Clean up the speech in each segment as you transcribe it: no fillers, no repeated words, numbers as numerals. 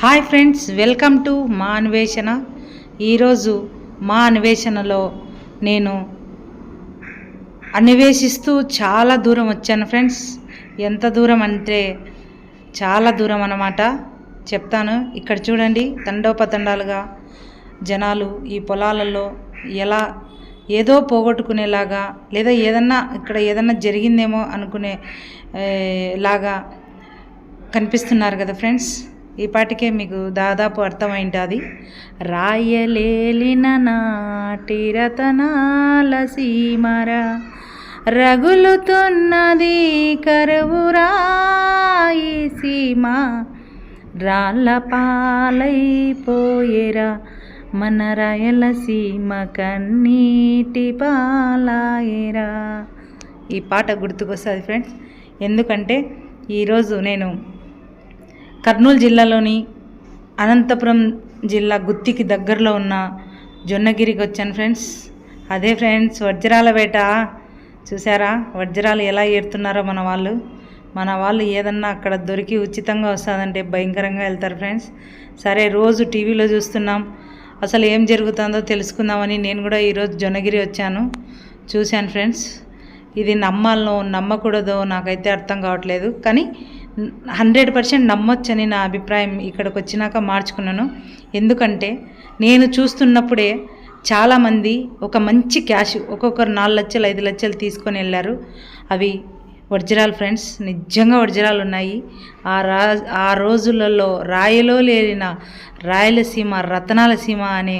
Hi friends, welcome to మా అన్వేషణ. ఈరోజు మా అన్వేషణలో నేను అన్వేషిస్తూ చాలా దూరం వచ్చాను ఫ్రెండ్స్. ఎంత దూరం అంటే చాలా దూరం అన్నమాట. చెప్తాను. ఇక్కడ చూడండి, తండోపతండాలుగా జనాలు ఈ పొలాలలో ఎలా ఏదో పోగొట్టుకునేలాగా, లేదా ఏదన్నా జరిగిందేమో అనుకునే లాగా కనిపిస్తున్నారు కదా ఫ్రెండ్స్. ఈ పాటికే మీకు దాదాపు అర్థమైంటుంది. రాయలేలిన నాటి రతనాల సీమర రగులుతున్నది కరువురాయి సీమ, రాళ్ళ పాలైపోయేరా మన రాయలసీమ కన్నీటి పాలాయేరా. ఈ పాట గుర్తుకొస్తుంది ఫ్రెండ్స్. ఎందుకంటే ఈరోజు నేను కర్నూలు జిల్లాలోని అనంతపురం జిల్లా గుత్తికి దగ్గరలో ఉన్న జొన్నగిరికి వచ్చాను ఫ్రెండ్స్. అదే ఫ్రెండ్స్, వజ్రాల వేట. చూసారా వజ్రాలు ఎలా ఏరుతున్నారో మన వాళ్ళు ఏదన్నా అక్కడ దొరికి ఉచితంగా వస్తుందంటే భయంకరంగా వెళ్తారు ఫ్రెండ్స్. సరే, రోజు టీవీలో చూస్తున్నాం, అసలు ఏం జరుగుతుందో తెలుసుకుందామని నేను కూడా ఈరోజు జొన్నగిరి చూశాను ఫ్రెండ్స్. ఇది నమ్మాలనో నమ్మకూడదో నాకైతే అర్థం కావట్లేదు, కానీ 100% నమ్మొచ్చని నా అభిప్రాయం ఇక్కడికి వచ్చినాక మార్చుకున్నాను. ఎందుకంటే నేను చూస్తున్నప్పుడే చాలామంది ఒక మంచి క్యాష్ ఒక్కొక్కరు 4 లక్షలు 5 లక్షలు తీసుకొని వెళ్ళారు. అవి వజ్రాలు ఫ్రెండ్స్, నిజంగా వజ్రాలు ఉన్నాయి. ఆ రోజులలో రాయలో లేరిన రాయలసీమ రతనాల సీమ అనే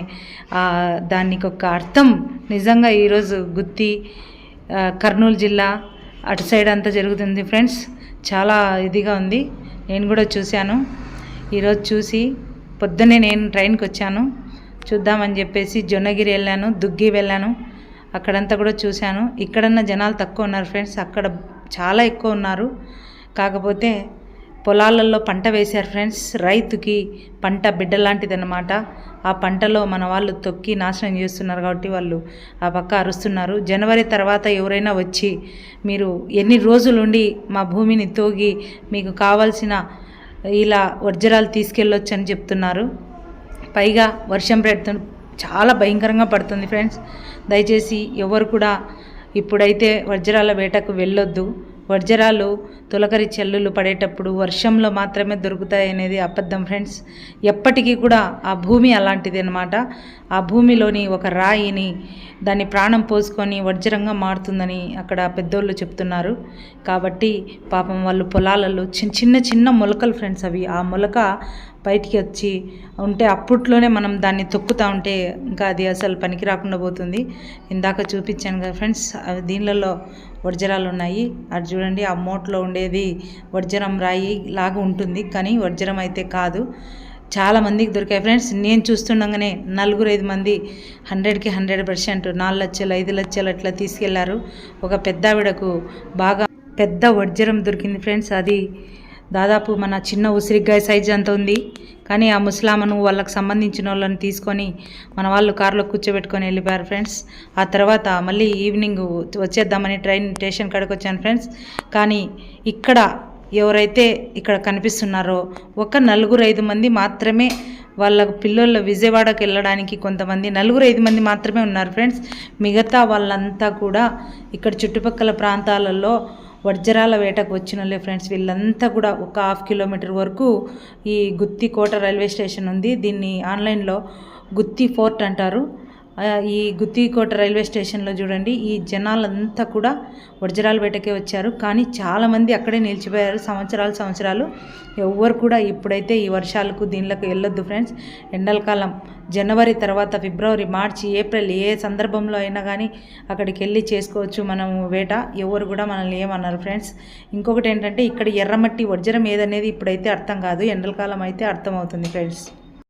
దానికి ఒక అర్థం నిజంగా ఈరోజు గుత్తి కర్నూలు జిల్లా అటు సైడ్ అంతా జరుగుతుంది ఫ్రెండ్స్. చాలా ఇదిగా ఉంది. నేను కూడా చూశాను. ఈరోజు చూసి పొద్దున్నే నేను ట్రైన్కి వచ్చాను. చూద్దామని చెప్పేసి జొన్నగిరి వెళ్ళాను, దుగ్గి వెళ్ళాను. అక్కడంతా కూడా చూశాను. ఇక్కడన్నా జనాలు తక్కువ ఉన్నారు ఫ్రెండ్స్, అక్కడ చాలా ఎక్కువ ఉన్నారు. కాకపోతే పొలాలలో పంట వేశారు ఫ్రెండ్స్. రైతుకి పంట బిడ్డ లాంటిది అన్నమాట. ఆ పంటలో మన వాళ్ళు తొక్కి నాశనం చేస్తున్నారు కాబట్టి వాళ్ళు ఆ పక్క అరుస్తున్నారు. జనవరి తర్వాత ఎవరైనా వచ్చి మీరు ఎన్ని రోజులుండి మా భూమిని తోగి మీకు కావాల్సిన ఇలా వజ్రాలు తీసుకెళ్ళొచ్చు అని చెప్తున్నారు. పైగా వర్షం చాలా భయంకరంగా పడుతుంది ఫ్రెండ్స్. దయచేసి ఎవరు కూడా ఇప్పుడైతే వజ్రాల వేటకు వెళ్ళొద్దు. వజ్రాలు తొలకరి చెల్లులు పడేటప్పుడు వర్షంలో మాత్రమే దొరుకుతాయి అనేది అబద్ధం ఫ్రెండ్స్. ఎప్పటికీ కూడా ఆ భూమి అలాంటిది అన్నమాట. ఆ భూమిలోని ఒక రాయిని దాన్ని ప్రాణం పోసుకొని వజ్రంగా మారుతుందని అక్కడ పెద్దోళ్ళు చెప్తున్నారు. కాబట్టి పాపం వాళ్ళు పొలాలలో చిన్న మొలకలు ఫ్రెండ్స్. అవి ఆ మొలక బయటికి వచ్చి ఉంటే అప్పట్లోనే మనం దాన్ని తొక్కుతూ ఉంటే ఇంకా అది అసలు పనికి రాకుండా పోతుంది. ఇందాక చూపించాను కదా ఫ్రెండ్స్, దీనిలలో వజ్రాలు ఉన్నాయి. అది చూడండి, ఆ మోట్లో ఉండేది వజ్రం రాయి లాగా ఉంటుంది, కానీ వజ్రం అయితే కాదు. చాలా మందికి దొరికాయి ఫ్రెండ్స్. నేను చూస్తుండగానే 4-5 మంది 100కి 100% 4 లక్షలు 5 లక్షలు అట్లా తీసుకెళ్లారు. ఒక పెద్ద ఆవిడకు బాగా పెద్ద వజ్రం దొరికింది ఫ్రెండ్స్. అది దాదాపు మన చిన్న ఉసిరికాయ సైజు అంత ఉంది. కానీ ఆ ముస్లామను వాళ్ళకి సంబంధించిన వాళ్ళని తీసుకొని మన వాళ్ళు కారులో కూర్చోబెట్టుకొని వెళ్ళిపోయారు ఫ్రెండ్స్. ఆ తర్వాత మళ్ళీ ఈవినింగ్ వచ్చేద్దామని ట్రైన్ స్టేషన్ కాడికి వచ్చాను ఫ్రెండ్స్. కానీ ఇక్కడ ఎవరైతే ఇక్కడ కనిపిస్తున్నారో ఒక 4-5 మంది మాత్రమే వాళ్ళ పిల్లలు విజయవాడకి వెళ్ళడానికి కొంతమంది 4-5 మంది మాత్రమే ఉన్నారు ఫ్రెండ్స్. మిగతా వాళ్ళంతా కూడా ఇక్కడ చుట్టుపక్కల ప్రాంతాలలో వజ్రాల వేటకు వచ్చినలే ఫ్రెండ్స్. వీళ్ళంతా కూడా ఒక 1/2 కిలోమీటర్ వరకు ఈ గుత్తి కోట రైల్వే స్టేషన్ ఉంది. దీన్ని ఆన్లైన్లో గుత్తి ఫోర్ట్ అంటారు. ఈ గుత్తికోట రైల్వే స్టేషన్లో చూడండి, ఈ జనాలంతా కూడా వజ్రాల వేటకే వచ్చారు. కానీ చాలామంది అక్కడే నిలిచిపోయారు సంవత్సరాలు. ఎవ్వరు కూడా ఇప్పుడైతే ఈ వర్షాలకు దీనిలోకి వెళ్ళొద్దు ఫ్రెండ్స్. ఎండల కాలం జనవరి తర్వాత ఫిబ్రవరి, మార్చి, ఏప్రిల్ ఏ సందర్భంలో అయినా కానీ అక్కడికి వెళ్ళి చేసుకోవచ్చు మనం వేట. ఎవరు కూడా మనల్ని ఏమన్నారు ఫ్రెండ్స్. ఇంకొకటి ఏంటంటే ఇక్కడ ఎర్రమట్టి వజ్రం ఏదనేది ఇప్పుడైతే అర్థం కాదు, ఎండల కాలం అయితే అర్థమవుతుంది ఫ్రెండ్స్.